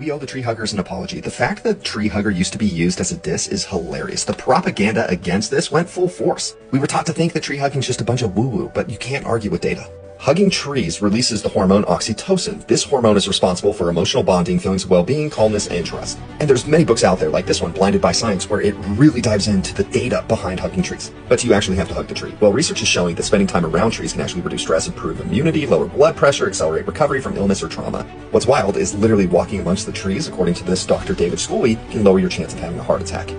We owe the tree huggers an apology. The fact that tree hugger used to be used as a diss is hilarious. The propaganda against this went full force. We were taught to think that tree hugging is just a bunch of woo-woo, but you can't argue with data. Hugging trees releases the hormone oxytocin. This hormone is responsible for emotional bonding, feelings of well-being, calmness, and trust. And there's many books out there like this one, Blinded by Science, where it really dives into the data behind hugging trees. But do you actually have to hug the tree? Well, research is showing that spending time around trees can actually reduce stress, improve immunity, lower blood pressure, accelerate recovery from illness or trauma. What's wild is literally walking amongst the trees, according to this Dr. David Schooley, can lower your chance of having a heart attack.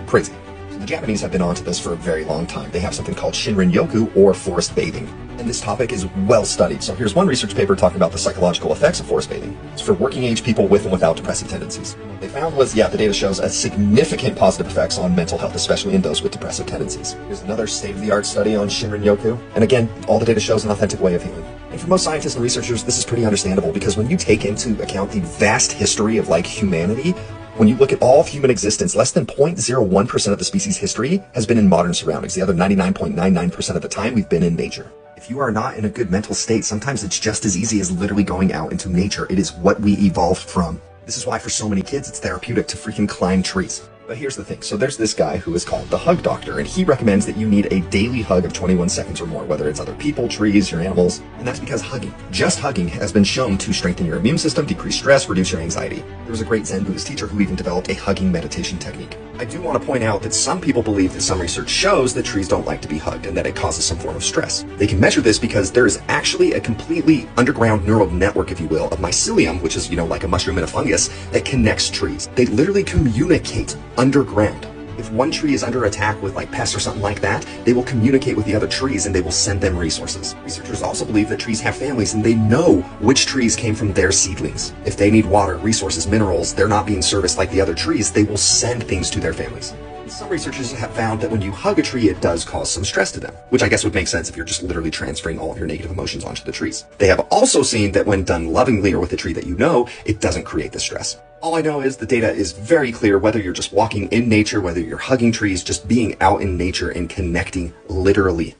Crazy. The Japanese have been onto this for a very long time. They have something called Shinrin-yoku, or forest bathing. And this topic is well studied. So here's one research paper talking about the psychological effects of forest bathing. It's for working age people with and without depressive tendencies. What they found was, the data shows a significant positive effects on mental health, especially in those with depressive tendencies. Here's another state-of-the-art study on Shinrin-yoku. And again, all the data shows an authentic way of healing. And for most scientists and researchers, this is pretty understandable, because when you take into account the vast history of humanity, when you look at all of human existence, less than 0.01% of the species' history has been in modern surroundings. The other 99.99% of the time, we've been in nature. If you are not in a good mental state, sometimes it's just as easy as literally going out into nature. It is what we evolved from. This is why for so many kids, it's therapeutic to freaking climb trees. But here's the thing. So there's this guy who is called the Hug Doctor, and he recommends that you need a daily hug of 21 seconds or more, whether it's other people, trees, your animals. And that's because hugging, just hugging, has been shown to strengthen your immune system, decrease stress, reduce your anxiety. There was a great Zen Buddhist teacher who even developed a hugging meditation technique. I do want to point out that some people believe that some research shows that trees don't like to be hugged and that it causes some form of stress. They can measure this because there is actually a completely underground neural network, if you will, of mycelium, which is, like a mushroom and a fungus, that connects trees. They literally communicate underground. If one tree is under attack with pests or something like that, they will communicate with the other trees and they will send them resources. Researchers also believe that trees have families and they know which trees came from their seedlings. If they need water, resources, minerals, they're not being serviced like the other trees, they will send things to their families. And some researchers have found that when you hug a tree, it does cause some stress to them, which I guess would make sense if you're just literally transferring all of your negative emotions onto the trees. They have also seen that when done lovingly or with a tree that you know, it doesn't create the stress. All I know is the data is very clear, whether you're just walking in nature, whether you're hugging trees, just being out in nature and connecting literally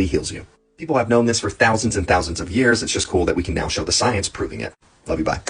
heals you. People have known this for thousands and thousands of years. It's just cool that we can now show the science proving it. Love you, bye.